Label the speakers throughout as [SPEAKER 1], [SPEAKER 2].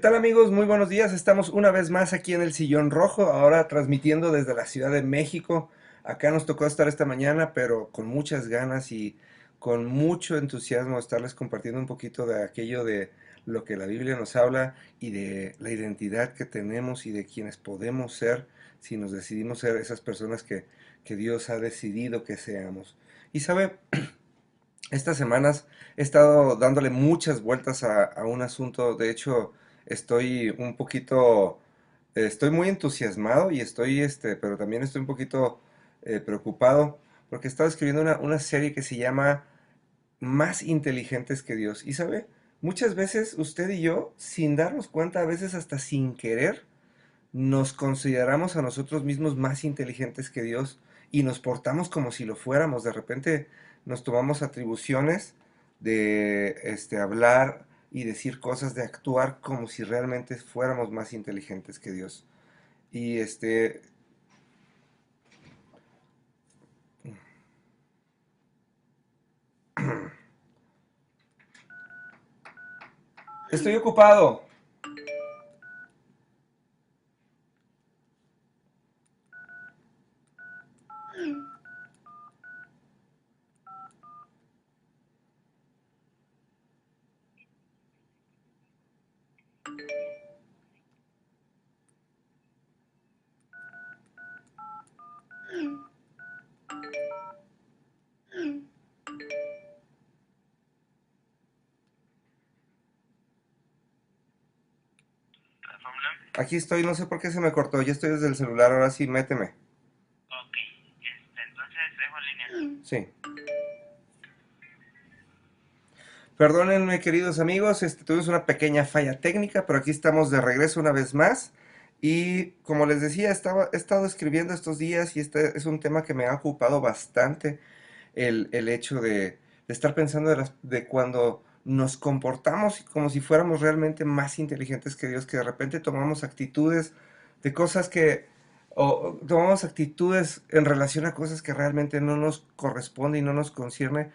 [SPEAKER 1] tal amigos? Muy buenos días. Estamos una vez más aquí en el Sillón Rojo, ahora transmitiendo desde la Ciudad de México. Acá nos tocó estar esta mañana, pero con muchas ganas y con mucho entusiasmo estarles compartiendo un poquito de aquello de lo que la Biblia nos habla y de la identidad que tenemos y de quienes podemos ser si nos decidimos ser esas personas que Dios ha decidido que seamos. Y sabe, estas semanas he estado dándole muchas vueltas a un asunto. De hecho, estoy un poquito, estoy muy entusiasmado y estoy, pero también estoy un poquito preocupado porque he estado escribiendo una serie que se llama Más inteligentes que Dios. Y sabe, muchas veces usted y yo, sin darnos cuenta, a veces hasta sin querer, nos consideramos a nosotros mismos más inteligentes que Dios y nos portamos como si lo fuéramos. De repente nos tomamos atribuciones de hablar y decir cosas, de actuar como si realmente fuéramos más inteligentes que Dios. Y estoy ocupado. Aquí estoy, no sé por qué se me cortó. Ya estoy desde el celular, ahora sí, méteme.
[SPEAKER 2] Ok, entonces dejo en línea.
[SPEAKER 1] Sí. Perdónenme, queridos amigos, tuvimos una pequeña falla técnica, pero aquí estamos de regreso una vez más. Y como les decía, he estado escribiendo estos días y este es un tema que me ha ocupado bastante, el hecho de estar pensando de cuando nos comportamos como si fuéramos realmente más inteligentes que Dios, que de repente tomamos actitudes de cosas o tomamos actitudes en relación a cosas que realmente no nos corresponde y no nos concierne,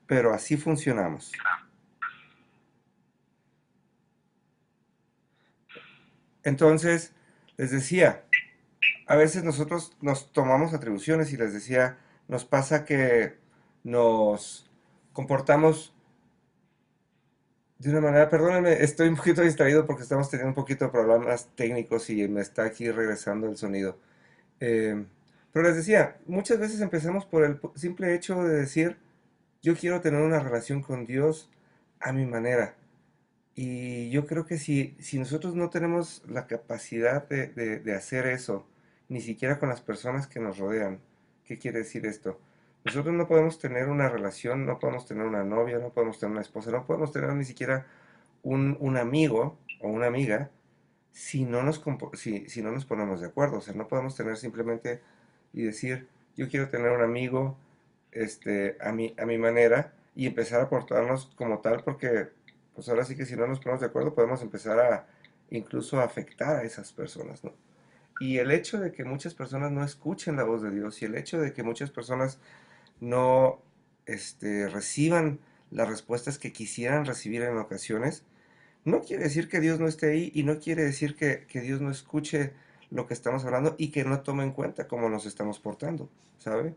[SPEAKER 1] pero así funcionamos. Entonces, les decía, a veces nosotros nos tomamos atribuciones y les decía, nos pasa que nos comportamos de una manera, perdónenme, estoy un poquito distraído porque estamos teniendo un poquito de problemas técnicos y me está aquí regresando el sonido. Eh, pero les decía, muchas veces empezamos por el simple hecho de decir, yo quiero tener una relación con Dios a mi manera. Y yo creo que si nosotros no tenemos la capacidad de hacer eso, ni siquiera con las personas que nos rodean, ¿qué quiere decir esto? Nosotros no podemos tener una relación, no podemos tener una novia, no podemos tener una esposa, no podemos tener ni siquiera un amigo o una amiga si no nos ponemos de acuerdo. O sea, no podemos tener simplemente y decir, yo quiero tener un amigo a mi manera y empezar a portarnos como tal porque pues ahora sí que si no nos ponemos de acuerdo podemos empezar a incluso a afectar a esas personas, ¿no? Y el hecho de que muchas personas no escuchen la voz de Dios y el hecho de que muchas personas no reciban las respuestas que quisieran recibir en ocasiones, no quiere decir que Dios no esté ahí y no quiere decir que Dios no escuche lo que estamos hablando y que no tome en cuenta cómo nos estamos portando, ¿sabe?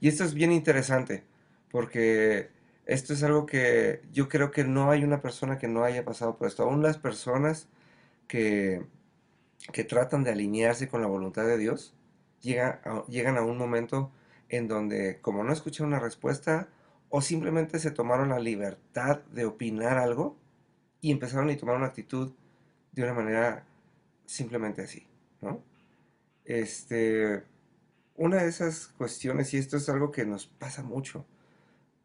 [SPEAKER 1] Y esto es bien interesante porque esto es algo que yo creo que no hay una persona que no haya pasado por esto. Aún las personas que, que tratan de alinearse con la voluntad de Dios llegan a un momento en donde, como no escuchan una respuesta o simplemente se tomaron la libertad de opinar algo y empezaron a tomar una actitud de una manera simplemente así, ¿no? Este, una de esas cuestiones, y esto es algo que nos pasa mucho,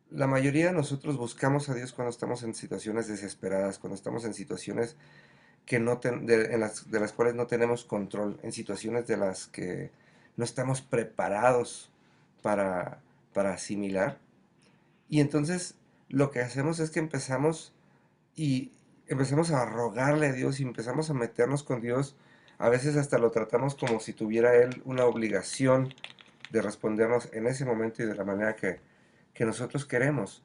[SPEAKER 1] la mayoría de nosotros buscamos a Dios cuando estamos en situaciones desesperadas, cuando estamos en situaciones que no de las cuales no tenemos control, en situaciones de las que no estamos preparados para, para asimilar. Y entonces lo que hacemos es que y empezamos a rogarle a Dios y empezamos a meternos con Dios. A veces hasta lo tratamos como si tuviera Él una obligación de respondernos en ese momento y de la manera que nosotros queremos.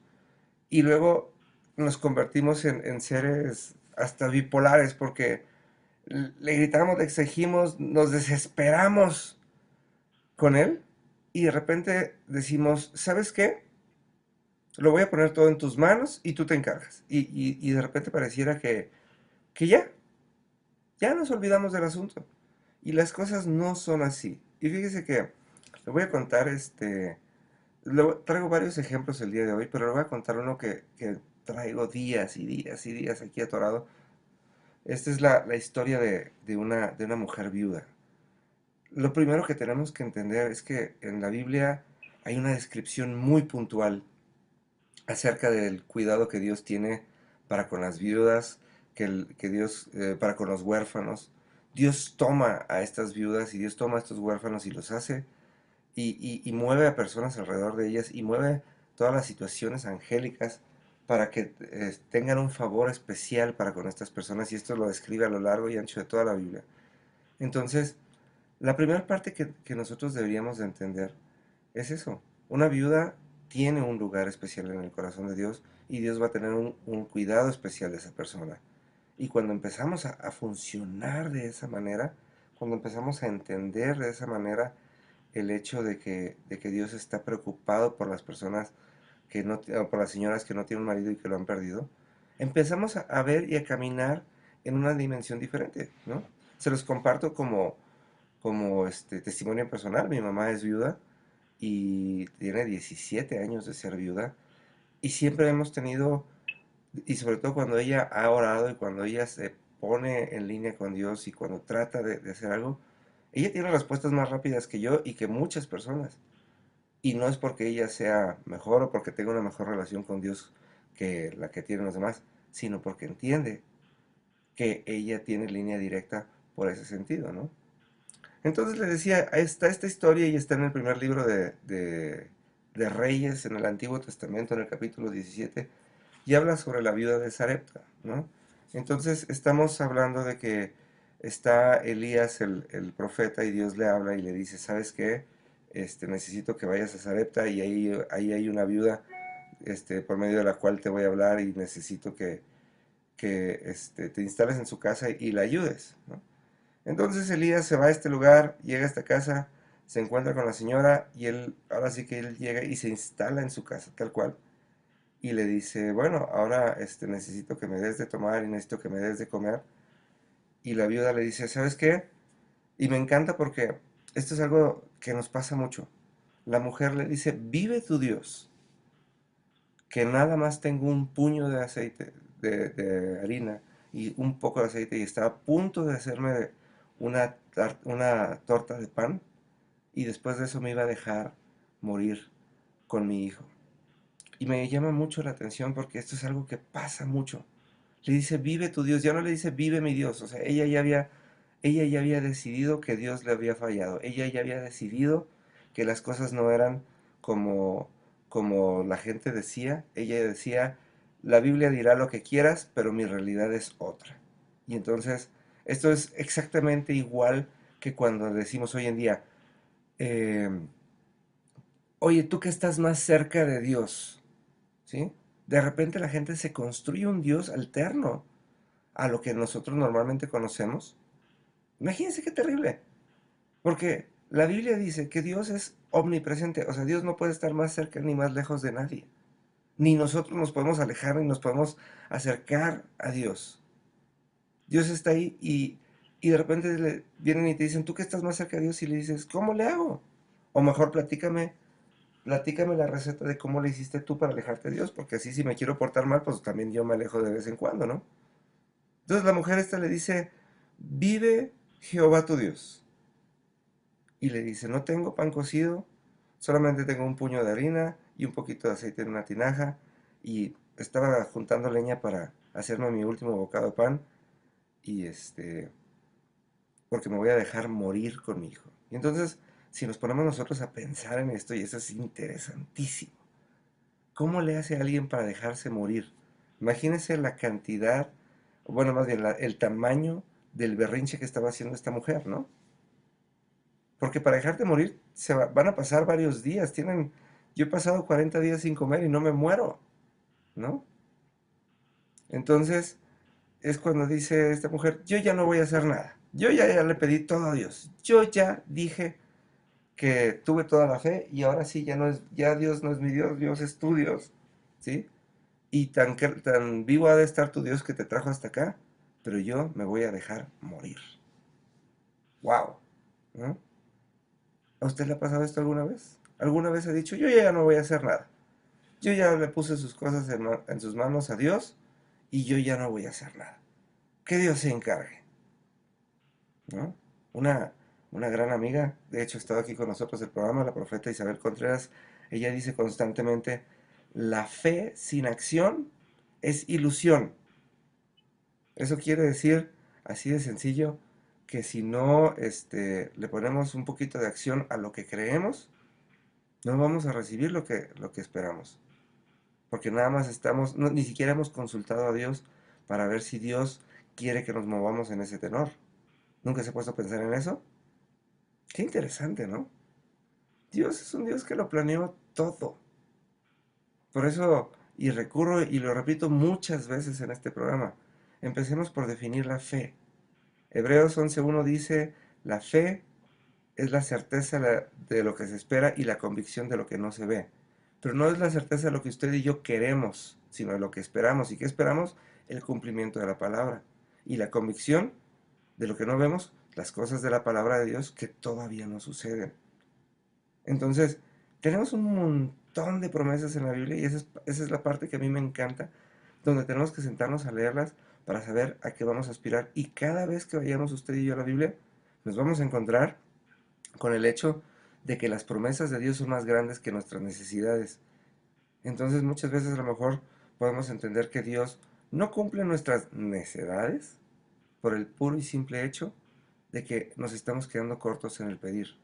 [SPEAKER 1] Y luego nos convertimos en seres hasta bipolares porque le gritamos, le exigimos, nos desesperamos con él y de repente decimos, ¿sabes qué? Lo voy a poner todo en tus manos y tú te encargas. Y de repente pareciera que ya nos olvidamos del asunto. Y las cosas no son así. Y fíjese que le voy a contar traigo varios ejemplos el día de hoy, pero le voy a contar uno que traigo días y días y días aquí atorado. Esta es la historia de una mujer viuda. Lo primero que tenemos que entender es que en la Biblia hay una descripción muy puntual acerca del cuidado que Dios tiene para con las viudas, que Dios, para con los huérfanos. Dios toma a estas viudas y Dios toma a estos huérfanos y los hace y mueve a personas alrededor de ellas y mueve todas las situaciones angélicas para que tengan un favor especial para con estas personas y esto lo describe a lo largo y ancho de toda la Biblia. Entonces, la primera parte que nosotros deberíamos de entender es eso. Una viuda tiene un lugar especial en el corazón de Dios y Dios va a tener un cuidado especial de esa persona. Y cuando empezamos a funcionar de esa manera, cuando empezamos a entender de esa manera el hecho de que Dios está preocupado por las personas que no, o por las señoras que no tienen un marido y que lo han perdido, empezamos a ver y a caminar en una dimensión diferente, ¿no? Se los comparto como testimonio personal. Mi mamá es viuda y tiene 17 años de ser viuda y siempre hemos tenido, y sobre todo cuando ella ha orado y cuando ella se pone en línea con Dios y cuando trata de hacer algo, ella tiene respuestas más rápidas que yo y que muchas personas. Y no es porque ella sea mejor o porque tenga una mejor relación con Dios que la que tienen los demás, sino porque entiende que ella tiene línea directa por ese sentido, ¿no? Entonces le decía, está esta historia y está en el primer libro de Reyes, en el Antiguo Testamento, en el capítulo 17, y habla sobre la viuda de Sarepta, ¿no? Entonces estamos hablando de que está Elías, el profeta, y Dios le habla y le dice, ¿sabes qué? Necesito que vayas a Sarepta y ahí hay una viuda por medio de la cual te voy a hablar y necesito que te instales en su casa y la ayudes, ¿no? Entonces Elías se va a este lugar, llega a esta casa, se encuentra con la señora y ahora sí que él llega y se instala en su casa, tal cual. Y le dice, bueno, ahora necesito que me des de tomar y necesito que me des de comer. Y la viuda le dice, ¿sabes qué? Y me encanta porque esto es algo que nos pasa mucho. La mujer le dice, vive tu Dios, que nada más tengo un puño de aceite, de harina y un poco de aceite y estaba a punto de hacerme una torta de pan y después de eso me iba a dejar morir con mi hijo. Y me llama mucho la atención porque esto es algo que pasa mucho. Le dice, vive tu Dios, ya no le dice, vive mi Dios. O sea, ella ya había decidido que Dios le había fallado. Ella ya había decidido que las cosas no eran como, como la gente decía. Ella decía, la Biblia dirá lo que quieras, pero mi realidad es otra. Y entonces, esto es exactamente igual que cuando decimos hoy en día, eh, oye, tú que estás más cerca de Dios, ¿sí? De repente la gente se construye un Dios alterno a lo que nosotros normalmente conocemos. Imagínense qué terrible, porque la Biblia dice que Dios es omnipresente, o sea, Dios no puede estar más cerca ni más lejos de nadie, ni nosotros nos podemos alejar ni nos podemos acercar a Dios. Dios está ahí y de repente vienen y te dicen, tú que estás más cerca de Dios y le dices, ¿cómo le hago? O mejor platícame la receta de cómo le hiciste tú para alejarte de Dios, porque así si me quiero portar mal, pues también yo me alejo de vez en cuando, ¿no? Entonces la mujer esta le dice, vive Jehová tu Dios. Y le dice, no tengo pan cocido, solamente tengo un puño de harina y un poquito de aceite en una tinaja. Y estaba juntando leña para hacerme mi último bocado de pan. Y porque me voy a dejar morir con mi hijo. Y entonces, si nos ponemos nosotros a pensar en esto, y eso es interesantísimo, ¿cómo le hace a alguien para dejarse morir? Imagínense la cantidad, bueno, más bien el tamaño del berrinche que estaba haciendo esta mujer, ¿no? Porque para dejarte morir van a pasar varios días. Yo he pasado 40 días sin comer y no me muero, ¿no? Entonces, es cuando dice esta mujer, yo ya no voy a hacer nada. Yo ya le pedí todo a Dios. Yo ya dije que tuve toda la fe y ahora sí, ya Dios no es mi Dios, Dios es tu Dios. ¿Sí? Y tan vivo ha de estar tu Dios que te trajo hasta acá, pero yo me voy a dejar morir. ¡Wow! ¿No? ¿A usted le ha pasado esto alguna vez? ¿Alguna vez ha dicho, yo ya no voy a hacer nada? Yo ya le puse sus cosas en sus manos a Dios y yo ya no voy a hacer nada. Que Dios se encargue, ¿no? Una, una gran amiga, de hecho, ha estado aquí con nosotros el programa, la profeta Isabel Contreras, ella dice constantemente, la fe sin acción es ilusión. Eso quiere decir, así de sencillo, que si no le ponemos un poquito de acción a lo que creemos, no vamos a recibir lo que esperamos. Porque nada más ni siquiera hemos consultado a Dios para ver si Dios quiere que nos movamos en ese tenor. ¿Nunca se ha puesto a pensar en eso? Qué interesante, ¿no? Dios es un Dios que lo planeó todo. Por eso, y recurro y lo repito muchas veces en este programa, empecemos por definir la fe. Hebreos 11.1 dice, la fe es la certeza de lo que se espera y la convicción de lo que no se ve. Pero no es la certeza de lo que usted y yo queremos, sino de lo que esperamos. ¿Y qué esperamos? El cumplimiento de la palabra. Y la convicción de lo que no vemos, las cosas de la palabra de Dios que todavía no suceden. Entonces, tenemos un montón de promesas en la Biblia y esa es la parte que a mí me encanta, donde tenemos que sentarnos a leerlas para saber a qué vamos a aspirar. Y cada vez que vayamos usted y yo a la Biblia, nos vamos a encontrar con el hecho de que las promesas de Dios son más grandes que nuestras necesidades. Entonces, muchas veces a lo mejor podemos entender que Dios no cumple nuestras necesidades por el puro y simple hecho de que nos estamos quedando cortos en el pedir.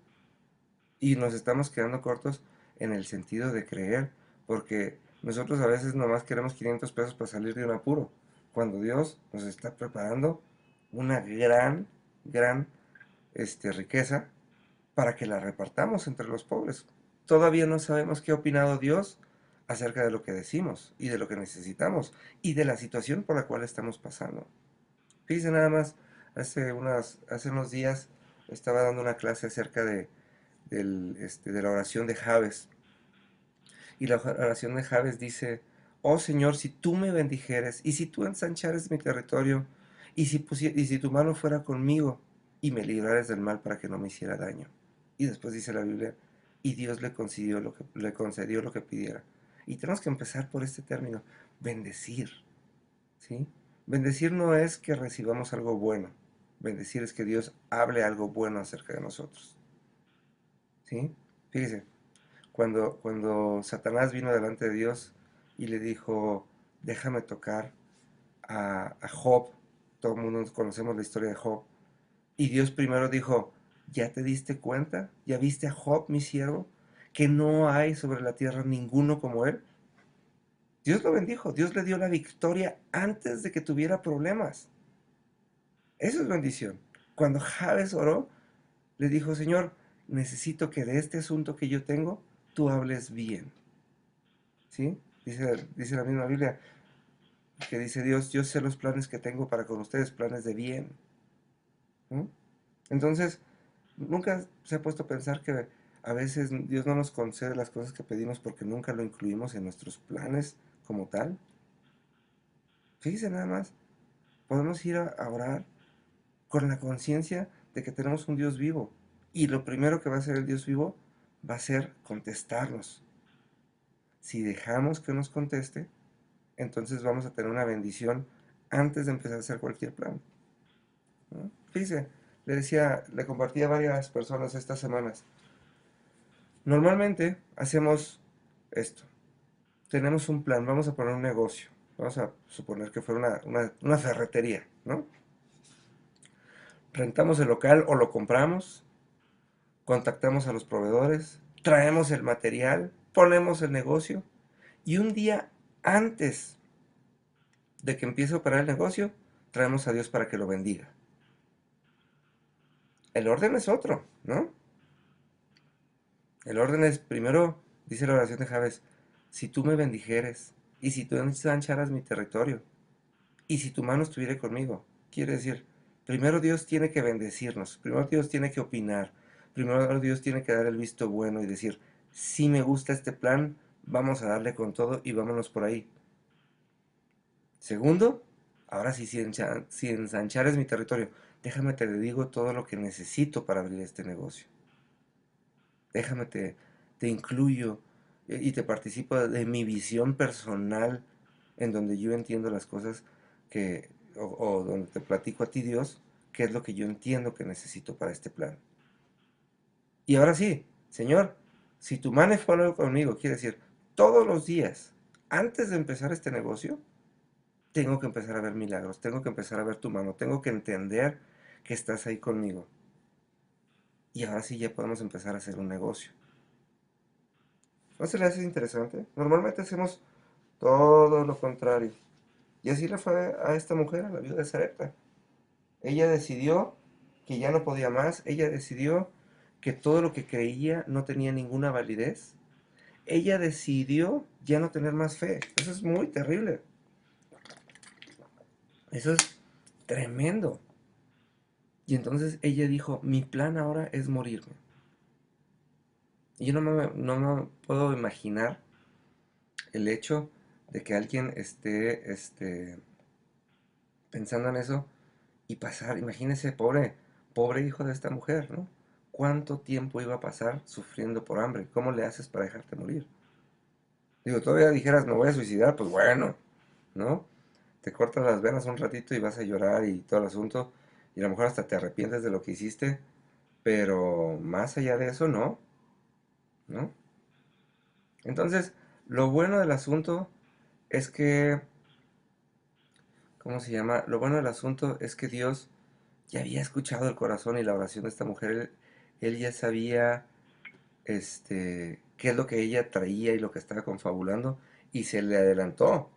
[SPEAKER 1] Y nos estamos quedando cortos en el sentido de creer, porque nosotros a veces nomás queremos 500 pesos para salir de un apuro, cuando Dios nos está preparando una gran riqueza para que la repartamos entre los pobres. Todavía no sabemos qué ha opinado Dios acerca de lo que decimos y de lo que necesitamos y de la situación por la cual estamos pasando. Fíjense nada más, hace unos días estaba dando una clase acerca de la oración de Jabes. Y la oración de Jabes dice, oh Señor, si tú me bendijeres y si tú ensanchares mi territorio y si tu mano fuera conmigo y me librares del mal para que no me hiciera daño. Y después dice la Biblia, y Dios le concedió lo que pidiera. Y tenemos que empezar por este término, bendecir, ¿sí? Bendecir no es que recibamos algo bueno, bendecir es que Dios hable algo bueno acerca de nosotros, ¿sí? Fíjese, cuando Satanás vino delante de Dios y le dijo, déjame tocar a Job, todo el mundo conocemos la historia de Job, y Dios primero dijo, ¿ya te diste cuenta? ¿Ya viste a Job, mi siervo? Que no hay sobre la tierra ninguno como él. Dios lo bendijo, Dios le dio la victoria antes de que tuviera problemas. Eso es bendición. Cuando Jabes oró, le dijo, Señor, necesito que de este asunto que yo tengo, tú hables bien. ¿Sí? Dice la misma Biblia, que dice Dios, yo sé los planes que tengo para con ustedes, planes de bien. ¿No? Entonces, nunca se ha puesto a pensar que a veces Dios no nos concede las cosas que pedimos porque nunca lo incluimos en nuestros planes como tal. Fíjese nada más, podemos ir a orar con la conciencia de que tenemos un Dios vivo. Y lo primero que va a hacer el Dios vivo va a ser contestarnos. Si dejamos que nos conteste, entonces vamos a tener una bendición antes de empezar a hacer cualquier plan, ¿no? Fíjese, le compartí a varias personas estas semanas. Normalmente hacemos esto. Tenemos un plan, vamos a poner un negocio. Vamos a suponer que fuera una ferretería, ¿no? Rentamos el local o lo compramos, contactamos a los proveedores, traemos el material, ponemos el negocio y un día antes de que empiece a operar el negocio, traemos a Dios para que lo bendiga. El orden es otro, ¿no? El orden es, primero, dice la oración de Jabes, si tú me bendijeres y si tú ensancharas mi territorio y si tu mano estuviera conmigo. Quiere decir, primero Dios tiene que bendecirnos, primero Dios tiene que opinar, primero Dios tiene que dar el visto bueno y decir, si me gusta este plan, vamos a darle con todo y vámonos por ahí. Segundo, ahora sí, si ensanchar es mi territorio, déjame te digo todo lo que necesito para abrir este negocio. Déjame te incluyo y te participo de mi visión personal en donde yo entiendo las cosas o donde te platico a ti Dios, qué es lo que yo entiendo que necesito para este plan. Y ahora sí, Señor, si tu mano fue conmigo, quiere decir, todos los días, antes de empezar este negocio, tengo que empezar a ver milagros, tengo que empezar a ver tu mano, tengo que entender que estás ahí conmigo. Y ahora sí ya podemos empezar a hacer un negocio. ¿No se le hace interesante? Normalmente hacemos todo lo contrario. Y así le fue a esta mujer, a la viuda de Sarepta. Ella decidió que ya no podía más, ella decidió que todo lo que creía no tenía ninguna validez. Ella decidió ya no tener más fe. Eso es muy terrible. Eso es tremendo. Y entonces ella dijo, mi plan ahora es morirme. Y yo no me puedo imaginar el hecho de que alguien esté pensando en eso y pasar, imagínese, pobre hijo de esta mujer, ¿no? ¿Cuánto tiempo iba a pasar sufriendo por hambre? ¿Cómo le haces para dejarte morir? Digo, todavía dijeras, me voy a suicidar, pues bueno, ¿no? Te cortas las venas un ratito y vas a llorar y todo el asunto, y a lo mejor hasta te arrepientes de lo que hiciste, pero más allá de eso, no, ¿no? Entonces, lo bueno del asunto es que, ¿cómo se llama? Lo bueno del asunto es que Dios ya había escuchado el corazón y la oración de esta mujer. Él ya sabía qué es lo que ella traía y lo que estaba confabulando y se le adelantó.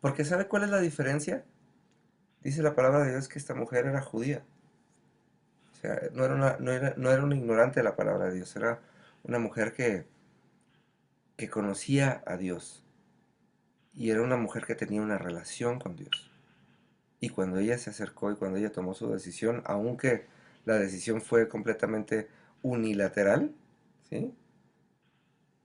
[SPEAKER 1] Porque ¿sabe cuál es la diferencia? Dice la palabra de Dios que esta mujer era judía. O sea, no era una ignorante de la palabra de Dios, era una mujer que conocía a Dios y era una mujer que tenía una relación con Dios. Y cuando ella se acercó y cuando ella tomó su decisión, aunque la decisión fue completamente unilateral, ¿sí?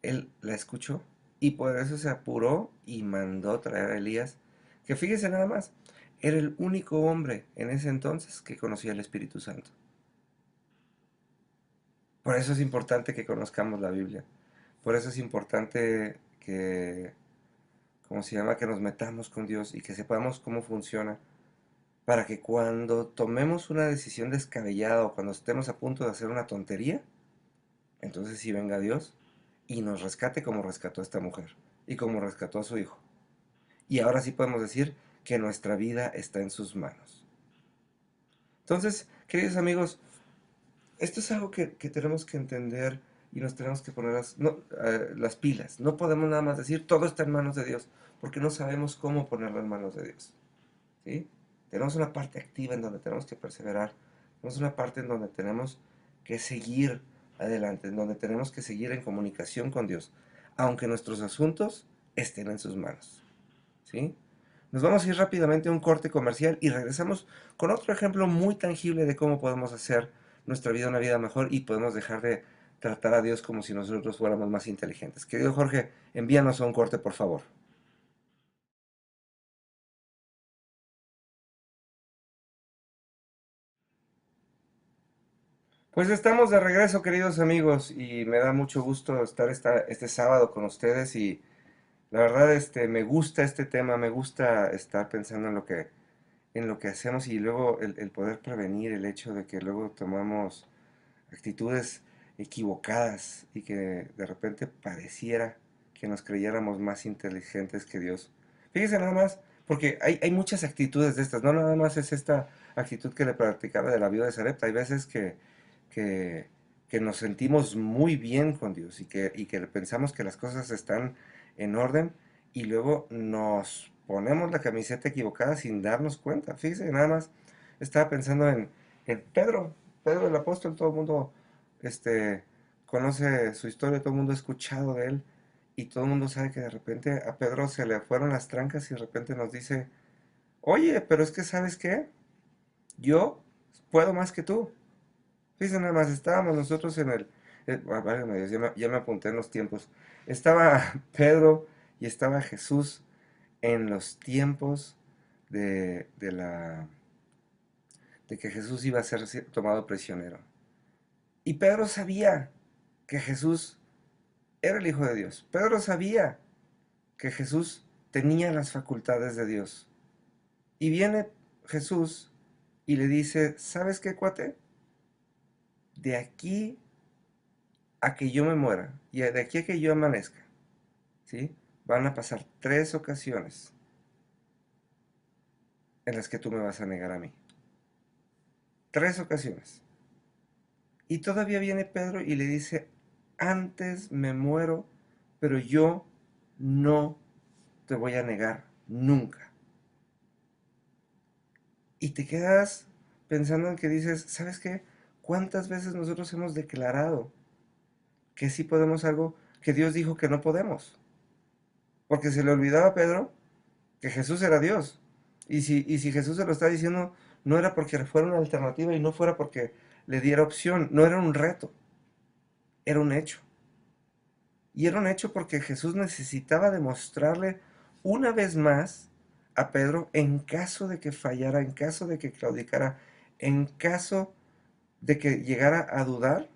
[SPEAKER 1] Él la escuchó y por eso se apuró y mandó traer a Elías, que fíjese nada más, era el único hombre en ese entonces que conocía el Espíritu Santo. Por eso es importante que conozcamos la Biblia. Por eso es importante que, ¿cómo se llama? Que nos metamos con Dios y que sepamos cómo funciona. Para que cuando tomemos una decisión descabellada o cuando estemos a punto de hacer una tontería, entonces sí venga Dios y nos rescate como rescató a esta mujer y como rescató a su hijo. Y ahora sí podemos decir que nuestra vida está en sus manos. Entonces, queridos amigos, esto es algo que tenemos que entender y nos tenemos que poner las pilas. No podemos nada más decir todo está en manos de Dios, porque no sabemos cómo ponerlo en manos de Dios. ¿Sí? Tenemos una parte activa en donde tenemos que perseverar. Tenemos una parte en donde tenemos que seguir adelante, en donde tenemos que seguir en comunicación con Dios, aunque nuestros asuntos estén en sus manos. ¿Sí? Nos vamos a ir rápidamente a un corte comercial y regresamos con otro ejemplo muy tangible de cómo podemos hacer nuestra vida una vida mejor y podemos dejar de tratar a Dios como si nosotros fuéramos más inteligentes. Querido Jorge, envíanos a un corte, por favor. Pues estamos de regreso, queridos amigos, y me da mucho gusto estar este sábado con ustedes y la verdad me gusta este tema, me gusta estar pensando en lo que hacemos y luego el poder prevenir el hecho de que luego tomamos actitudes equivocadas y que de repente pareciera que nos creyéramos más inteligentes que Dios. Fíjese nada más, porque hay muchas actitudes de estas, no nada más es esta actitud que le practicaba de la viuda de Sarepta, hay veces que, que nos sentimos muy bien con Dios y que pensamos que las cosas están en orden y luego nos ponemos la camiseta equivocada sin darnos cuenta. Fíjese, nada más estaba pensando en Pedro el apóstol, todo el mundo conoce su historia, todo el mundo ha escuchado de él y todo el mundo sabe que de repente a Pedro se le fueron las trancas y de repente nos dice, Oye, pero es que ¿sabes qué? Yo puedo más que tú. Fíjense nada más, estábamos nosotros en el... válgame Dios, ya me apunté en los tiempos. Estaba Pedro y estaba Jesús en los tiempos de de que Jesús iba a ser tomado prisionero. Y Pedro sabía que Jesús era el Hijo de Dios. Pedro sabía que Jesús tenía las facultades de Dios. Y viene Jesús y le dice, ¿sabes qué, cuate? De aquí a que yo me muera y de aquí a que yo amanezca, ¿sí? Van a pasar 3 ocasiones en las que tú me vas a negar a mí. 3 ocasiones. Y todavía viene Pedro y le dice, antes me muero, pero yo no te voy a negar nunca. Y te quedas pensando en que dices, ¿sabes qué? ¿Cuántas veces nosotros hemos declarado que sí podemos algo que Dios dijo que no podemos? Porque se le olvidaba a Pedro que Jesús era Dios. Y si Jesús se lo está diciendo, no era porque fuera una alternativa y no fuera porque le diera opción, no era un reto, era un hecho. Y era un hecho porque Jesús necesitaba demostrarle una vez más a Pedro, en caso de que fallara, en caso de que claudicara, en caso de que llegara a dudar,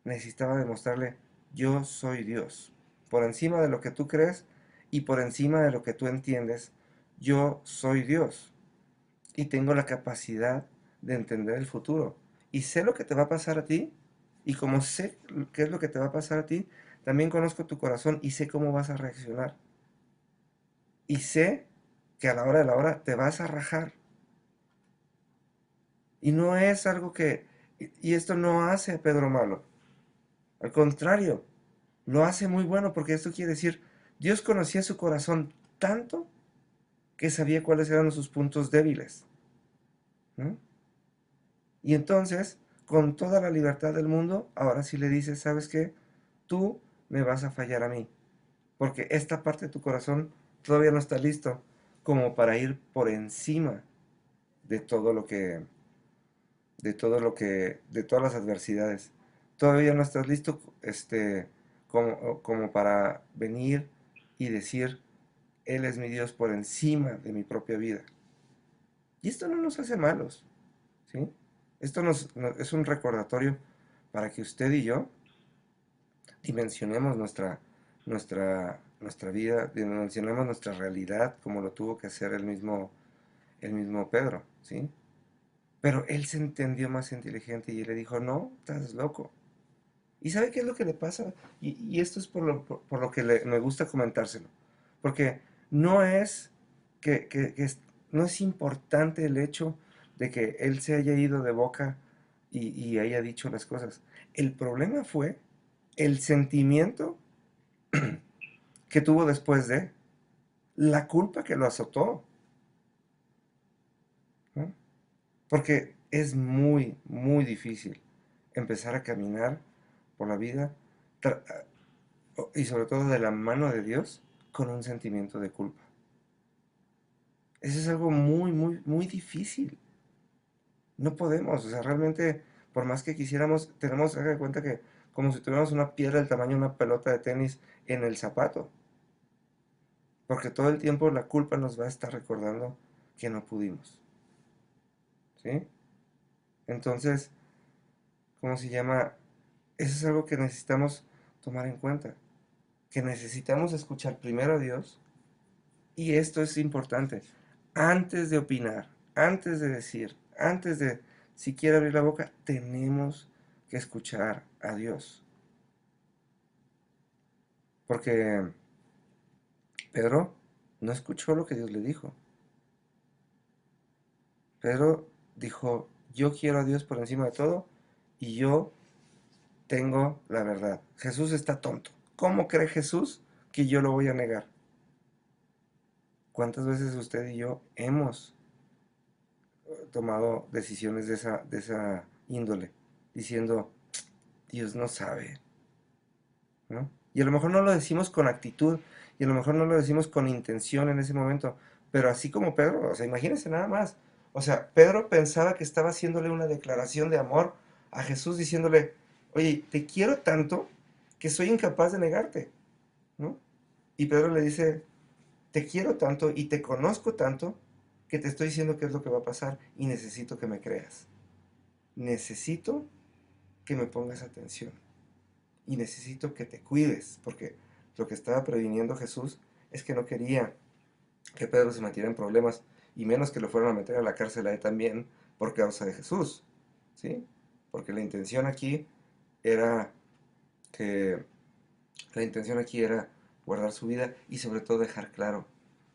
[SPEAKER 1] necesitaba demostrarle, yo soy Dios. Por encima de lo que tú crees y por encima de lo que tú entiendes, yo soy Dios. Y tengo la capacidad de entender el futuro. Y sé lo que te va a pasar a ti. Y como sé qué es lo que te va a pasar a ti, también conozco tu corazón y sé cómo vas a reaccionar. Y sé que a la hora de la hora te vas a rajar. Y no es algo que... Y esto no hace a Pedro malo. Al contrario, lo hace muy bueno porque esto quiere decir, Dios conocía su corazón tanto que sabía cuáles eran sus puntos débiles, ¿no? Y entonces, con toda la libertad del mundo, ahora sí le dices, ¿sabes qué? Tú me vas a fallar a mí, porque esta parte de tu corazón todavía no está listo como para ir por encima de todo lo que, de todas las adversidades. Todavía no estás listo, como para venir y decir, Él es mi Dios por encima de mi propia vida. Y esto no nos hace malos, ¿sí? Esto es un recordatorio para que usted y yo dimensionemos nuestra vida, dimensionemos nuestra realidad como lo tuvo que hacer el mismo Pedro, ¿sí? Pero él se entendió más inteligente y le dijo, no, estás loco. ¿Y sabe qué es lo que le pasa? Y esto es por lo que me gusta comentárselo. Porque no es no es importante el hecho de que él se haya ido de boca y haya dicho las cosas. El problema fue el sentimiento que tuvo después de la culpa que lo azotó, ¿no? Porque es muy, muy difícil empezar a caminar por la vida y sobre todo de la mano de Dios con un sentimiento de culpa. Eso es algo muy, muy, muy difícil. No podemos, o sea, realmente, por más que quisiéramos, tenemos que dar cuenta que como si tuviéramos una piedra del tamaño de una pelota de tenis en el zapato. Porque todo el tiempo la culpa nos va a estar recordando que no pudimos. ¿Sí? Entonces, ¿cómo se llama? Eso es algo que necesitamos tomar en cuenta. Que necesitamos escuchar primero a Dios. Y esto es importante. Antes de opinar, antes de decir, antes de siquiera abrir la boca, tenemos que escuchar a Dios. Porque Pedro no escuchó lo que Dios le dijo. Pedro dijo, yo quiero a Dios por encima de todo y yo tengo la verdad. Jesús está tonto. ¿Cómo cree Jesús que yo lo voy a negar? ¿Cuántas veces usted y yo hemos tomado decisiones de esa índole? Diciendo, Dios no sabe, ¿no? Y a lo mejor no lo decimos con actitud y a lo mejor no lo decimos con intención en ese momento, Pero así como Pedro, o sea, imagínense nada más. O sea, Pedro pensaba que estaba haciéndole una declaración de amor a Jesús diciéndole, oye, te quiero tanto que soy incapaz de negarte, ¿no? Y Pedro le dice, te quiero tanto y te conozco tanto que te estoy diciendo qué es lo que va a pasar y necesito que me creas. Necesito que me pongas atención y necesito que te cuides, porque lo que estaba previniendo Jesús es que no quería que Pedro se metiera en problemas y menos que lo fueran a meter a la cárcel a él también por causa de Jesús, ¿sí? Porque era que la intención aquí era guardar su vida y sobre todo dejar claro,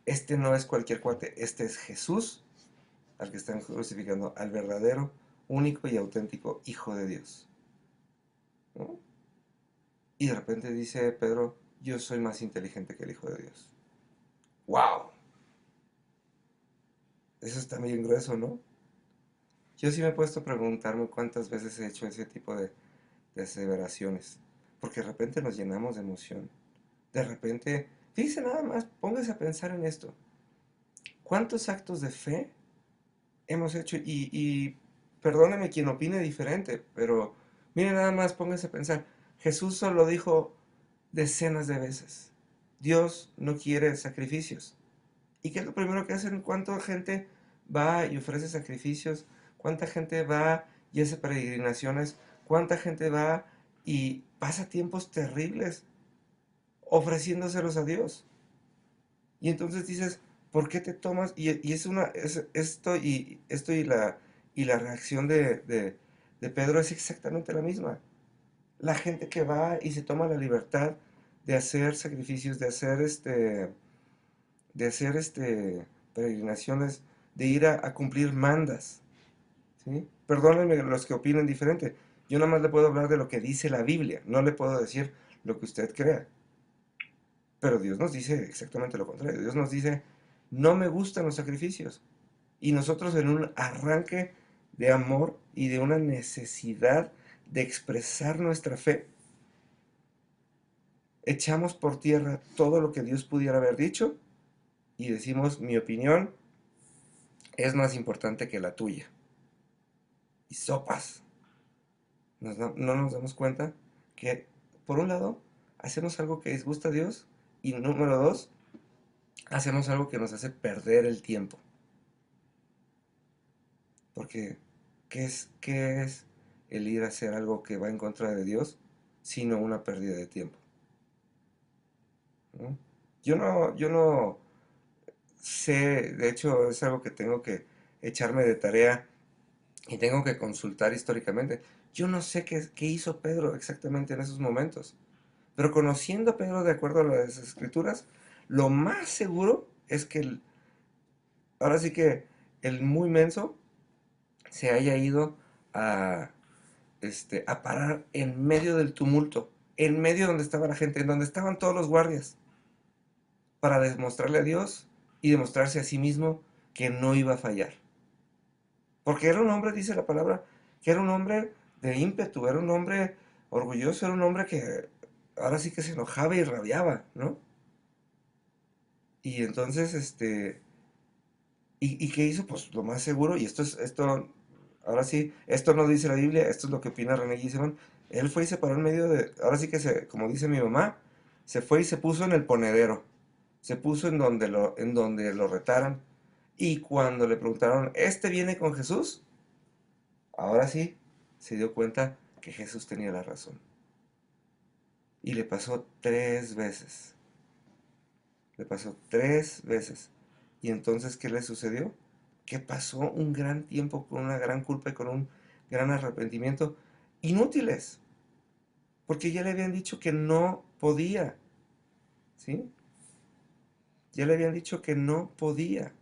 [SPEAKER 1] este no es cualquier cuate, este es Jesús al que están crucificando, al verdadero, único y auténtico Hijo de Dios, ¿no? Y de repente dice Pedro, yo soy más inteligente que el Hijo de Dios. ¡Wow! Eso está bien grueso, ¿no? Yo sí me he puesto a preguntarme cuántas veces he hecho ese tipo de aseveraciones. Porque de repente nos llenamos de emoción. De repente, fíjese nada más, póngase a pensar en esto. ¿Cuántos actos de fe hemos hecho? Y perdóneme quien opine diferente, pero mire nada más, póngase a pensar. Jesús solo dijo decenas de veces. Dios no quiere sacrificios. ¿Y qué es lo primero que hacen? ¿Cuánta gente va y ofrece sacrificios? ¿Cuánta gente va y hace peregrinaciones? ¿Cuánta gente va y pasa tiempos terribles ofreciéndoselos a Dios? Y entonces dices, ¿por qué te tomas? Y es y la reacción de Pedro es exactamente la misma. La gente que va y se toma la libertad de hacer sacrificios, de hacer peregrinaciones, de ir a cumplir mandas, ¿sí? Perdónenme los que opinen diferente. Yo nada más le puedo hablar de lo que dice la Biblia, no le puedo decir lo que usted crea. Pero Dios nos dice exactamente lo contrario. Dios nos dice, no me gustan los sacrificios. Y nosotros en un arranque de amor y de una necesidad de expresar nuestra fe, echamos por tierra todo lo que Dios pudiera haber dicho y decimos, mi opinión es más importante que la tuya. Y sopas. No nos damos cuenta que, por un lado, hacemos algo que disgusta a Dios y número dos, hacemos algo que nos hace perder el tiempo. Porque, qué es el ir a hacer algo que va en contra de Dios, sino una pérdida de tiempo? ¿No? Yo no sé, de hecho es algo que tengo que echarme de tarea y tengo que consultar históricamente. Yo no sé qué hizo Pedro exactamente en esos momentos. Pero conociendo a Pedro de acuerdo a las escrituras, lo más seguro es que ahora sí que el muy menso se haya ido a, a parar en medio del tumulto, en medio donde estaba la gente, en donde estaban todos los guardias, para demostrarle a Dios y demostrarse a sí mismo que no iba a fallar. Porque era un hombre, dice la palabra, que era un hombre de ímpetu, era un hombre orgulloso, era un hombre que ahora sí que se enojaba y rabiaba, ¿no? Y entonces, ¿y qué hizo? Pues lo más seguro, y ahora sí, esto no dice la Biblia, esto es lo que opina René Giseman. Él fue y se paró en medio ahora sí que como dice mi mamá, se fue y se puso en el ponedero, se puso en donde lo retaran. Y cuando le preguntaron, ¿este viene con Jesús? Ahora sí, se dio cuenta que Jesús tenía la razón. Y le pasó 3 veces. Le pasó 3 veces. Y entonces, ¿qué le sucedió? Que pasó un gran tiempo con una gran culpa y con un gran arrepentimiento. Inútiles. Porque ya le habían dicho que no podía. ¿Sí? Ya le habían dicho que no podía.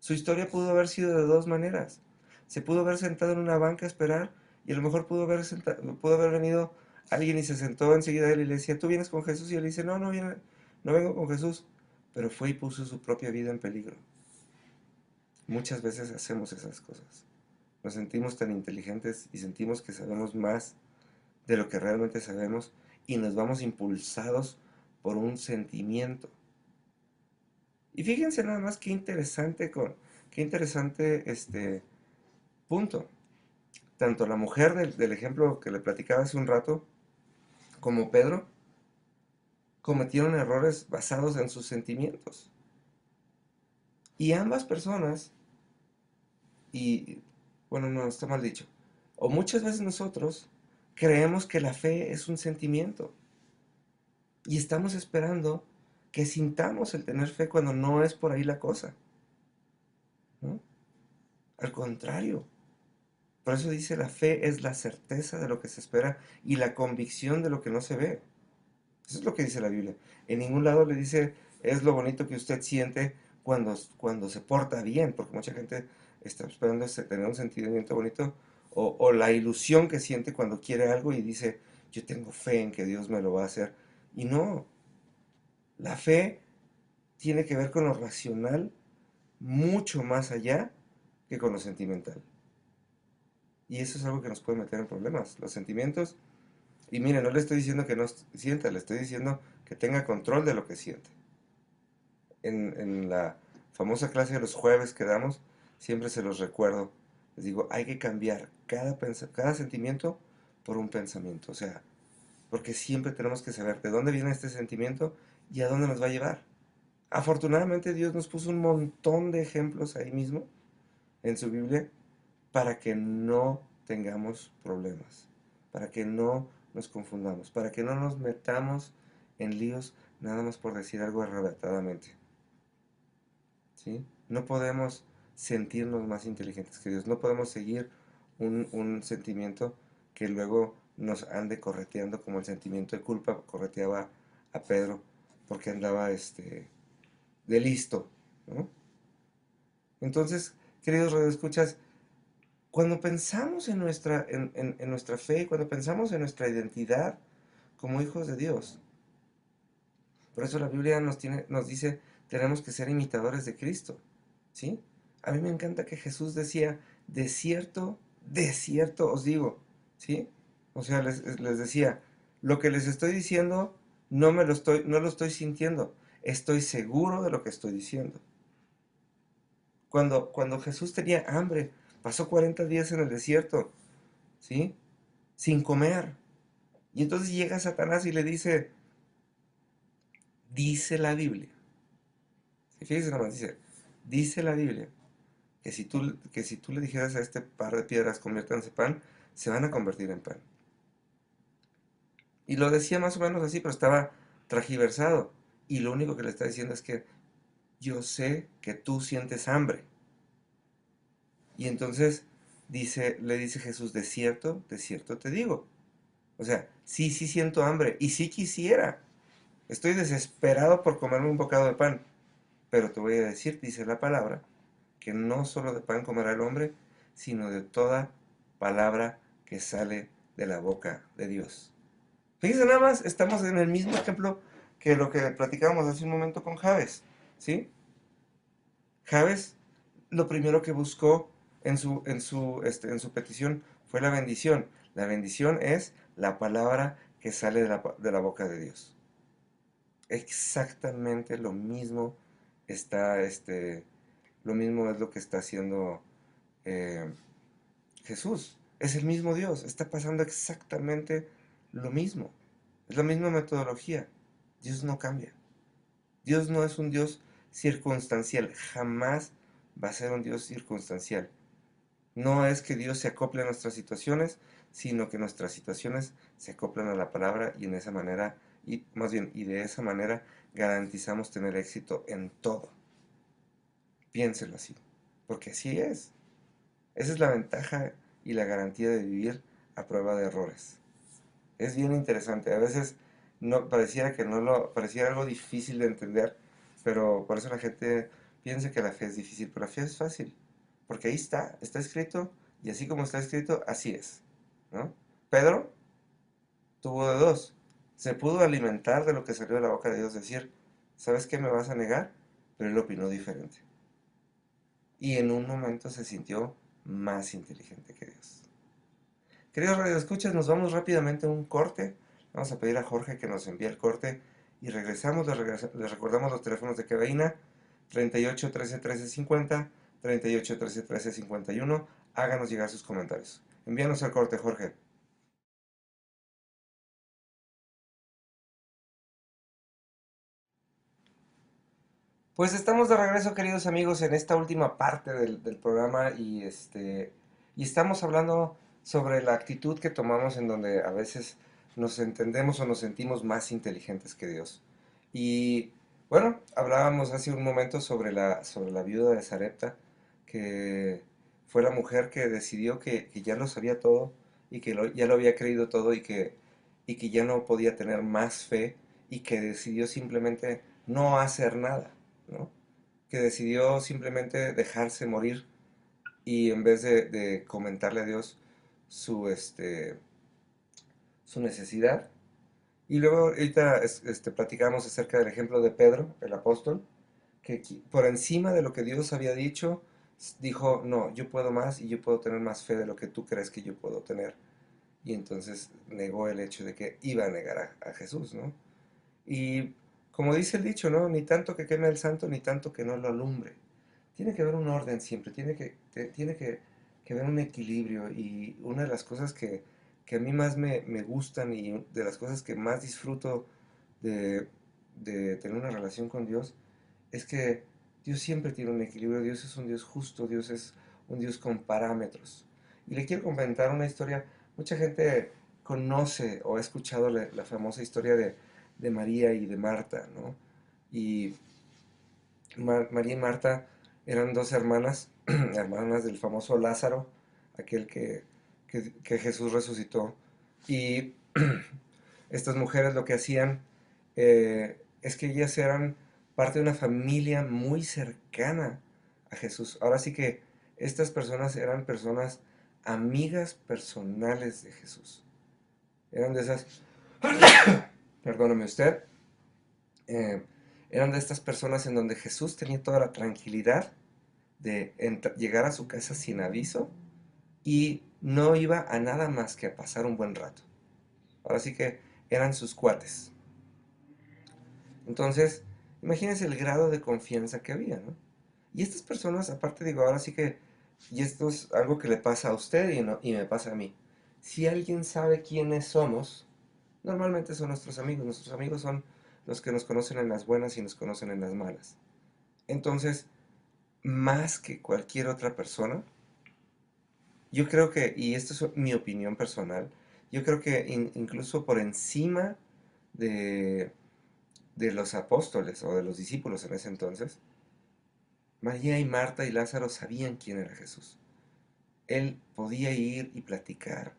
[SPEAKER 1] Su historia pudo haber sido de dos maneras. Se pudo haber sentado en una banca a esperar y a lo mejor pudo haber venido alguien y se sentó enseguida de él y le decía, ¿tú vienes con Jesús? Y él dice, no, no vengo con Jesús. Pero fue y puso su propia vida en peligro. Muchas veces hacemos esas cosas. Nos sentimos tan inteligentes y sentimos que sabemos más de lo que realmente sabemos y nos vamos impulsados por un sentimiento. Y fíjense nada más qué interesante punto. Tanto la mujer del ejemplo que le platicaba hace un rato, como Pedro, cometieron errores basados en sus sentimientos. Y ambas personas, y bueno, no, está mal dicho, o muchas veces nosotros creemos que la fe es un sentimiento y estamos esperando que sintamos el tener fe cuando no es por ahí la cosa, ¿no? Al contrario, por eso dice la fe es la certeza de lo que se espera y la convicción de lo que no se ve. Eso es lo que dice la Biblia. En ningún lado le dice es lo bonito que usted siente cuando se porta bien, porque mucha gente está esperando tener un sentimiento bonito o la ilusión que siente cuando quiere algo y dice yo tengo fe en que Dios me lo va a hacer. Y no, la fe tiene que ver con lo racional mucho más allá que con lo sentimental. Y eso es algo que nos puede meter en problemas. Los sentimientos, y mire, no le estoy diciendo que no sienta, le estoy diciendo que tenga control de lo que siente. En la famosa clase de los jueves que damos, siempre se los recuerdo. Les digo, hay que cambiar cada sentimiento por un pensamiento. O sea, porque siempre tenemos que saber de dónde viene este sentimiento y a dónde nos va a llevar. Afortunadamente Dios nos puso un montón de ejemplos ahí mismo en su Biblia para que no tengamos problemas, para que no nos confundamos, para que no nos metamos en líos nada más por decir algo arrebatadamente. ¿Sí? No podemos sentirnos más inteligentes que Dios, no podemos seguir un sentimiento que luego nos ande correteando como el sentimiento de culpa correteaba a Pedro porque andaba de listo, ¿no? Entonces, queridos radioescuchas, cuando pensamos en nuestra fe, cuando pensamos en nuestra identidad como hijos de Dios, por eso la Biblia nos dice, tenemos que ser imitadores de Cristo, ¿sí? A mí me encanta que Jesús decía, de cierto os digo, ¿sí? O sea, les decía, lo que les estoy diciendo no lo estoy sintiendo, estoy seguro de lo que estoy diciendo. Cuando Jesús tenía hambre, pasó 40 días en el desierto, ¿sí? Sin comer. Y entonces llega Satanás y le dice la Biblia. Fíjese nomás, dice la Biblia que si tú le dijeras a este par de piedras conviértanse en pan, se van a convertir en pan. Y lo decía más o menos así, pero estaba tragiversado. Y lo único que le está diciendo es que yo sé que tú sientes hambre. Y entonces le dice Jesús, de cierto te digo. O sea, sí, sí siento hambre y sí quisiera. Estoy desesperado por comerme un bocado de pan. Pero te voy a decir, dice la palabra, que no solo de pan comerá el hombre, sino de toda palabra que sale de la boca de Dios. Fíjense nada más, estamos en el mismo ejemplo que lo que platicábamos hace un momento con Javes, ¿sí? Javes lo primero que buscó en su petición fue la bendición. La bendición es la palabra que sale de la boca de Dios. Exactamente lo mismo lo mismo es lo que está haciendo eh, Jesús. Es el mismo Dios, está pasando exactamente lo mismo. Es la misma metodología. Dios no cambia. Dios no es un Dios circunstancial, jamás va a ser un Dios circunstancial. No es que Dios se acople a nuestras situaciones, sino que nuestras situaciones se acoplan a la palabra y en esa manera, y más bien, y de esa manera garantizamos tener éxito en todo. Piénselo así, porque así es. Esa es la ventaja y la garantía de vivir a prueba de errores. Es bien interesante. A veces no pareciera que no lo pareciera algo difícil de entender, pero por eso la gente piensa que la fe es difícil, pero la fe es fácil, porque ahí está escrito y así como está escrito, así es, ¿no? Pedro tuvo de dos. Se pudo alimentar de lo que salió de la boca de Dios, decir, ¿sabes qué me vas a negar? Pero él opinó diferente. Y en un momento se sintió más inteligente que Dios. Queridos radioescuchas, nos vamos rápidamente a un corte. Vamos a pedir a Jorge que nos envíe el corte y regresamos. Les recordamos los teléfonos de cabina 38 13 13 50, 38 13 13 51. Háganos llegar sus comentarios. Envíanos al corte, Jorge. Pues estamos de regreso, queridos amigos, en esta última parte del programa y estamos hablando sobre la actitud que tomamos en donde a veces nos entendemos o nos sentimos más inteligentes que Dios. Y bueno, hablábamos hace un momento sobre la viuda de Sarepta, que fue la mujer que decidió que ya lo sabía todo y que ya lo había creído todo y que ya no podía tener más fe y que decidió simplemente no hacer nada, ¿no? Que decidió simplemente dejarse morir y en vez de comentarle a Dios su, su necesidad. Y luego ahorita platicamos acerca del ejemplo de Pedro, el apóstol, que por encima de lo que Dios había dicho, dijo, no, yo puedo más y yo puedo tener más fe de lo que tú crees que yo puedo tener. Y entonces negó el hecho de que iba a negar a Jesús, ¿no? Y como dice el dicho, ¿no? Ni tanto que queme el santo, ni tanto que no lo alumbre. Tiene que haber un orden siempre, tiene que haber un equilibrio. Y una de las cosas que a mí más me gustan y de las cosas que más disfruto de, de tener una relación con Dios es que Dios siempre tiene un equilibrio. Dios es un Dios justo, Dios es un Dios con parámetros. Y le quiero comentar una historia. Mucha gente conoce o ha escuchado la famosa historia de María y de Marta, ¿no? Y María y Marta eran dos hermanas, hermanas del famoso Lázaro, aquel que Jesús resucitó. Y estas mujeres lo que hacían es que ellas eran parte de una familia muy cercana a Jesús. Ahora sí que estas personas eran personas amigas personales de Jesús. Eran de esas, perdóneme usted, eh, eran de estas personas en donde Jesús tenía toda la tranquilidad de llegar a su casa sin aviso y no iba a nada más que a pasar un buen rato. Ahora sí que eran sus cuates. Entonces, imagínense el grado de confianza que había, ¿no? Y estas personas, aparte digo, ahora sí que, y esto es algo que le pasa a usted y me pasa a mí. Si alguien sabe quiénes somos, normalmente son nuestros amigos. Nuestros amigos son los que nos conocen en las buenas y nos conocen en las malas. Entonces, más que cualquier otra persona, yo creo que, y esto es mi opinión personal, yo creo que incluso por encima de, de los apóstoles o de los discípulos en ese entonces, María y Marta y Lázaro sabían quién era Jesús. Él podía ir y platicar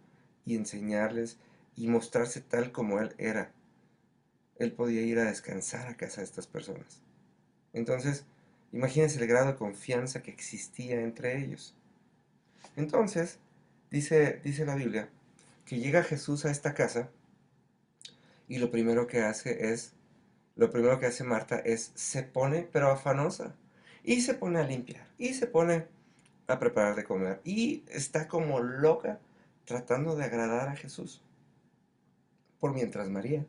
[SPEAKER 1] y enseñarles y mostrarse tal como Él era. Él podía ir a descansar a casa de estas personas. Entonces, imagínense el grado de confianza que existía entre ellos. Entonces, dice la Biblia que llega Jesús a esta casa y lo primero que hace Marta es se pone, pero afanosa, y se pone a limpiar, y se pone a preparar de comer, y está como loca tratando de agradar a Jesús. Por mientras María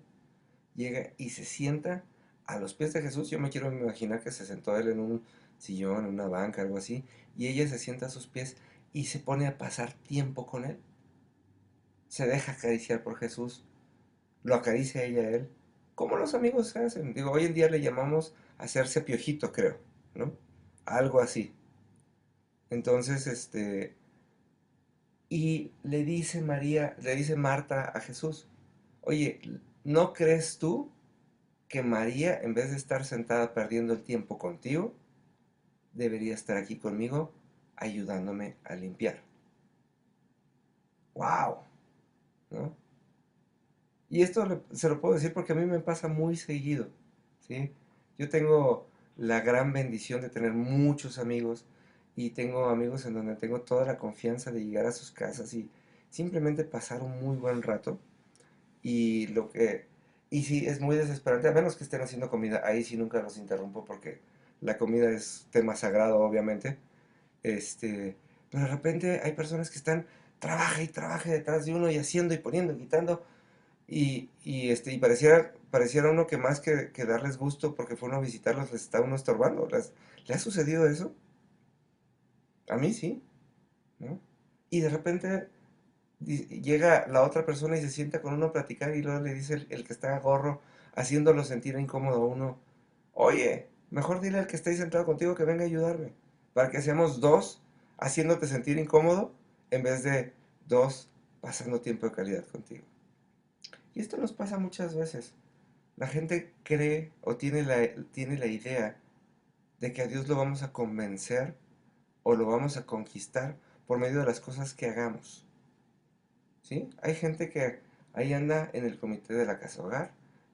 [SPEAKER 1] llega y se sienta a los pies de Jesús. Yo me quiero imaginar que se sentó él en un sillón, en una banca, algo así, y ella se sienta a sus pies y se pone a pasar tiempo con él. Se deja acariciar por Jesús, lo acaricia ella a él, como los amigos se hacen. Digo, hoy en día le llamamos hacerse piojito, creo, ¿no? Algo así. Entonces, y le dice Marta a Jesús, oye, ¿no crees tú que María, en vez de estar sentada perdiendo el tiempo contigo, debería estar aquí conmigo ayudándome a limpiar? ¡Wow! ¿No? Y esto se lo puedo decir porque a mí me pasa muy seguido, ¿sí? Yo tengo la gran bendición de tener muchos amigos y tengo amigos en donde tengo toda la confianza de llegar a sus casas y simplemente pasar un muy buen rato. Y lo que y sí es muy desesperante, a menos que estén haciendo comida, ahí sí nunca los interrumpo porque la comida es tema sagrado, obviamente. Pero de repente hay personas que están trabaja y trabaja detrás de uno y haciendo y poniendo y quitando y pareciera pareciera uno que más que darles gusto porque fue uno a visitarlos, les está uno estorbando. ¿Le ha sucedido eso? A mí sí, ¿no? Y de repente llega la otra persona y se sienta con uno a platicar y luego le dice el que está gorro, haciéndolo sentir incómodo a uno, oye, mejor dile al que está ahí sentado contigo que venga a ayudarme, para que seamos dos haciéndote sentir incómodo en vez de dos pasando tiempo de calidad contigo. Y esto nos pasa muchas veces. La gente cree o tiene la idea de que a Dios lo vamos a convencer o lo vamos a conquistar por medio de las cosas que hagamos. ¿Sí? Hay gente que ahí anda en el comité de la casa hogar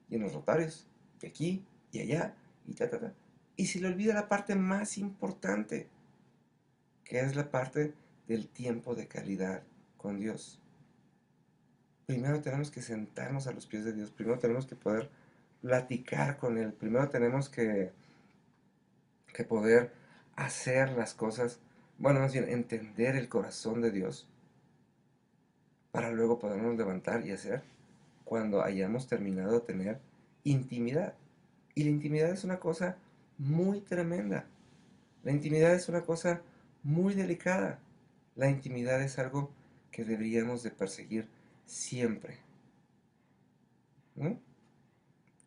[SPEAKER 1] y en los rotarios, de aquí y allá y ta, ta, ta. Y se le olvida la parte más importante, que es la parte del tiempo de calidad con Dios. Primero tenemos que sentarnos a los pies de Dios, primero tenemos que poder platicar con Él, primero tenemos que poder hacer las cosas, bueno, más bien entender el corazón de Dios para luego podernos levantar y hacer cuando hayamos terminado de tener intimidad. Y la intimidad es una cosa muy tremenda. La intimidad es una cosa muy delicada. La intimidad es algo que deberíamos de perseguir siempre. ¿No?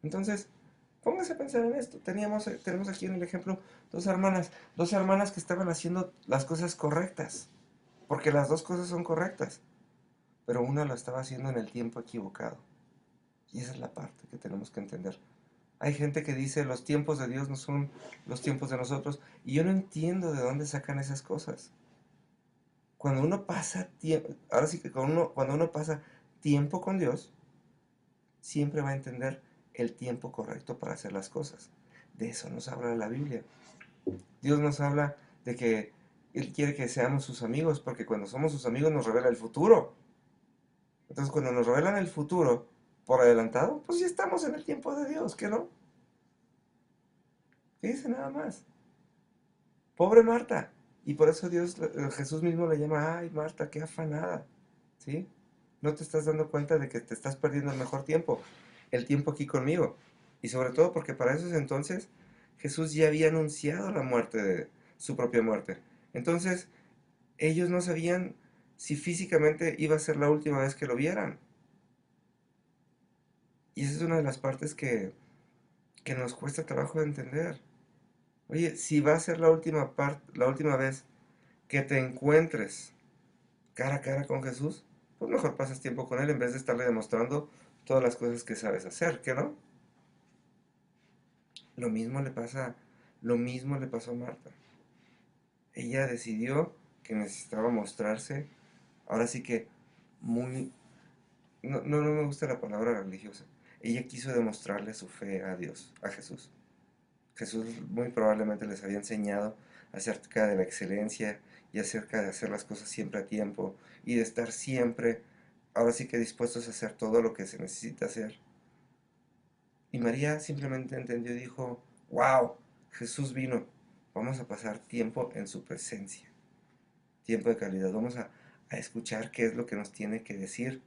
[SPEAKER 1] Entonces, póngase a pensar en esto. Tenemos aquí en el ejemplo dos hermanas que estaban haciendo las cosas correctas, porque las dos cosas son correctas, pero una lo estaba haciendo en el tiempo equivocado. Y esa es la parte que tenemos que entender. Hay gente que dice los tiempos de Dios no son los tiempos de nosotros, y yo no entiendo de dónde sacan esas cosas. Cuando uno pasa tiempo, ahora sí que cuando uno pasa tiempo con Dios, siempre va a entender el tiempo correcto para hacer las cosas. De eso nos habla la Biblia. Dios nos habla de que Él quiere que seamos sus amigos, porque cuando somos sus amigos nos revela el futuro. Entonces, cuando nos revelan el futuro por adelantado, pues ya estamos en el tiempo de Dios, ¿qué no? Fíjense nada más. Pobre Marta. Y por eso Jesús mismo le llama, ay Marta, qué afanada. ¿Sí? No te estás dando cuenta de que te estás perdiendo el tiempo aquí conmigo. Y sobre todo porque para esos entonces Jesús ya había anunciado la muerte su propia muerte. Entonces, ellos no sabían si físicamente iba a ser la última vez que lo vieran. Y esa es una de las partes que nos cuesta trabajo de entender. Oye, si va a ser la última vez que te encuentres cara a cara con Jesús, pues mejor pasas tiempo con Él en vez de estarle demostrando todas las cosas que sabes hacer, ¿qué no? Lo mismo le pasa, lo mismo le pasó a Marta. Ella decidió que necesitaba mostrarse, ahora sí que muy, no me gusta la palabra religiosa. Ella quiso demostrarle su fe a Dios, a Jesús. Jesús muy probablemente les había enseñado acerca de la excelencia y acerca de hacer las cosas siempre a tiempo y de estar siempre, ahora sí que dispuestos a hacer todo lo que se necesita hacer. Y María simplemente entendió y dijo, wow, Jesús vino, vamos a pasar tiempo en su presencia, tiempo de calidad, vamos a escuchar qué es lo que nos tiene que decir,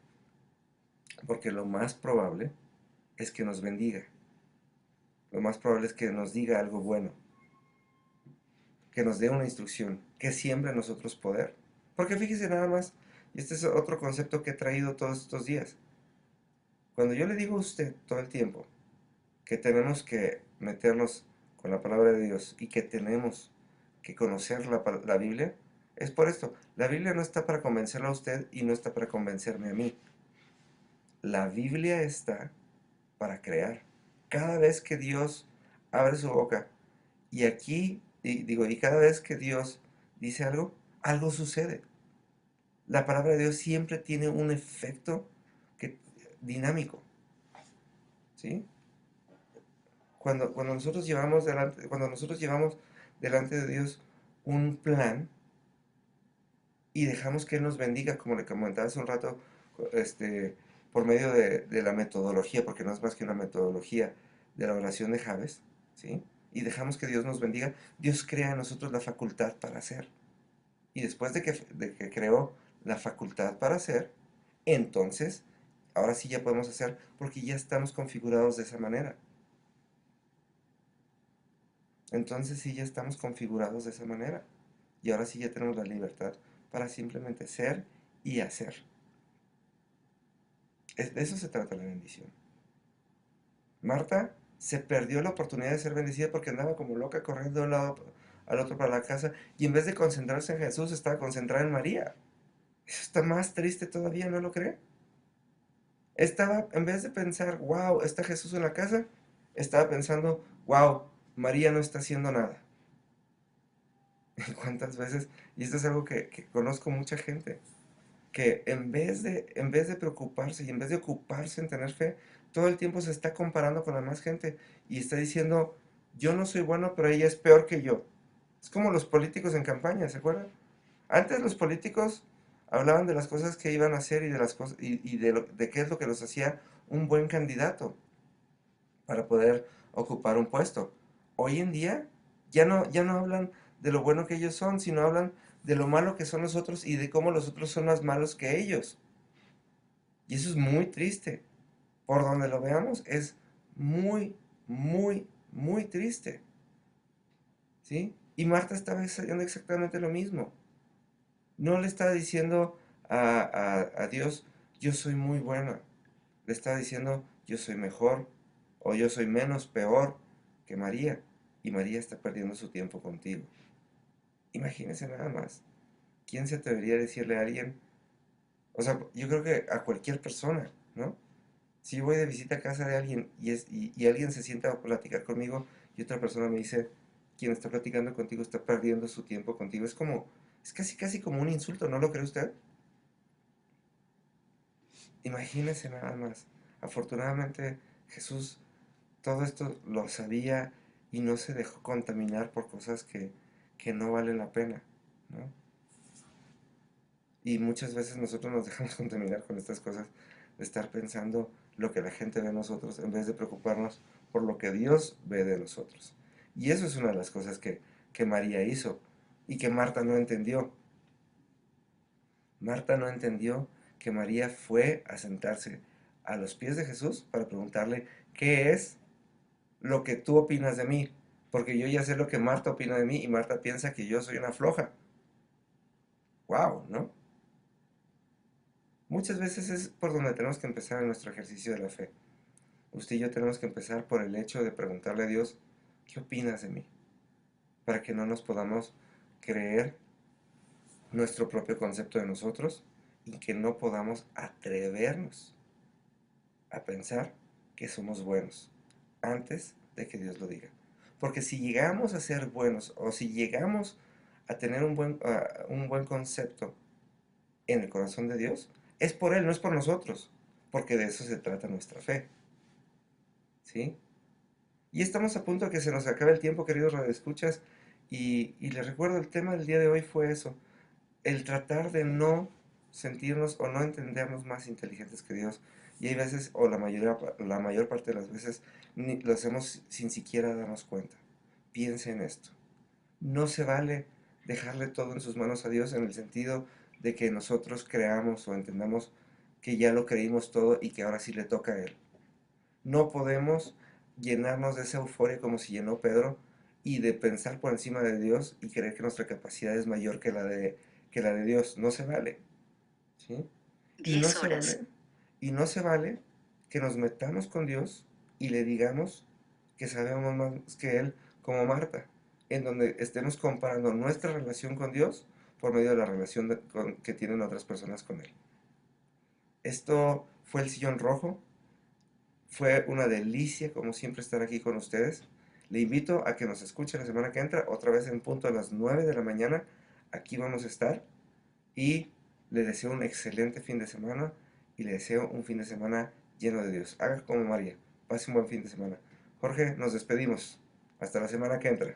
[SPEAKER 1] porque lo más probable es que nos bendiga, lo más probable es que nos diga algo bueno, que nos dé una instrucción, que siembre en nosotros poder. Porque fíjese nada más, y este es otro concepto que he traído todos estos días. Cuando yo le digo a usted todo el tiempo que tenemos que meternos con la palabra de Dios y que tenemos que conocer la Biblia, es por esto. La Biblia no está para convencerlo a usted y no está para convencerme a mí. La Biblia está para crear. Cada vez que Dios abre su boca y aquí, y cada vez que Dios dice algo, algo sucede. La palabra de Dios siempre tiene un efecto dinámico, ¿sí? Cuando nosotros llevamos delante de Dios un plan y dejamos que Él nos bendiga, como le comentaba hace un rato, por medio de la metodología, porque no es más que una metodología de la oración de Javes, ¿sí? Y dejamos que Dios nos bendiga, Dios crea en nosotros la facultad para hacer. Y después de que creó la facultad para hacer, entonces Ahora sí ya podemos hacer porque ya estamos configurados de esa manera. Entonces sí ya estamos configurados de esa manera. Y ahora sí ya tenemos la libertad para simplemente ser y hacer. De eso se trata la bendición. Marta se perdió la oportunidad de ser bendecida porque andaba como loca corriendo de un lado al otro para la casa y en vez de concentrarse en Jesús estaba concentrada en María. Eso está más triste todavía, ¿no lo cree? Estaba, en vez de pensar, wow, está Jesús en la casa, estaba pensando, wow, María no está haciendo nada. ¿Cuántas veces? Y esto es algo que conozco mucha gente, que en vez de preocuparse y en vez de ocuparse en tener fe, todo el tiempo se está comparando con la más gente y está diciendo, yo no soy bueno, pero ella es peor que yo. Es como los políticos en campaña, ¿se acuerdan? Antes los políticos hablaban de las cosas que iban a hacer y de las cosas y de qué es lo que los hacía un buen candidato para poder ocupar un puesto. Hoy en día ya no hablan de lo bueno que ellos son, sino hablan de lo malo que son los otros y de cómo los otros son más malos que ellos. Y eso es muy triste. Por donde lo veamos, es muy, muy, muy triste. ¿Sí? Y Marta estaba haciendo exactamente lo mismo. No le estaba diciendo a Dios, yo soy muy buena. Le estaba diciendo, yo soy mejor o yo soy menos peor que María. Y María está perdiendo su tiempo contigo. Imagínese nada más. ¿Quién se atrevería a decirle a alguien? O sea, yo creo que a cualquier persona, ¿no? Si yo voy de visita a casa de alguien y alguien se sienta a platicar conmigo y otra persona me dice, quien está platicando contigo está perdiendo su tiempo contigo, es casi casi como un insulto, ¿no lo cree usted? Imagínese nada más. Afortunadamente Jesús todo esto lo sabía y no se dejó contaminar por cosas que no valen la pena, ¿no? Y muchas veces nosotros nos dejamos contaminar con estas cosas de estar pensando lo que la gente ve de nosotros en vez de preocuparnos por lo que Dios ve de nosotros. Y eso es una de las cosas que María hizo y que Marta no entendió. Marta no entendió que María fue a sentarse a los pies de Jesús para preguntarle qué es lo que tú opinas de mí, porque yo ya sé lo que Marta opina de mí y Marta piensa que yo soy una floja. Wow, ¿no? Muchas veces es por donde tenemos que empezar en nuestro ejercicio de la fe. Usted y yo tenemos que empezar por el hecho de preguntarle a Dios, ¿qué opinas de mí? Para que no nos podamos creer nuestro propio concepto de nosotros y que no podamos atrevernos a pensar que somos buenos antes de que Dios lo diga. Porque si llegamos a ser buenos o si llegamos a tener un buen concepto en el corazón de Dios, es por Él, no es por nosotros, porque de eso se trata nuestra fe. ¿Sí? Y estamos a punto de que se nos acabe el tiempo, queridos radioescuchas, y les recuerdo, el tema del día de hoy fue eso, el tratar de no sentirnos o no entendernos más inteligentes que Dios. Y hay veces, o la mayor parte de las veces, lo hacemos sin siquiera darnos cuenta. Piense en esto. No se vale dejarle todo en sus manos a Dios en el sentido de que nosotros creamos o entendamos que ya lo creímos todo y que ahora sí le toca a Él. No podemos llenarnos de esa euforia como si llenó Pedro y de pensar por encima de Dios y creer que nuestra capacidad es mayor que la de Dios. No se vale. ¿Sí? Y no
[SPEAKER 3] 10
[SPEAKER 1] se
[SPEAKER 3] horas.
[SPEAKER 1] vale, y no se vale que nos metamos con Dios y le digamos que sabemos más que Él, como Marta, en donde estemos comparando nuestra relación con Dios por medio de la relación que tienen otras personas con Él. Esto fue el sillón rojo. Fue una delicia, como siempre, estar aquí con ustedes. Le invito a que nos escuche la semana que entra, otra vez en punto a las 9 de la mañana. Aquí vamos a estar. Y le deseo un excelente fin de semana y le deseo un fin de semana lleno de Dios. Haga como María. Pase un buen fin de semana. Jorge, nos despedimos. Hasta la semana que entra.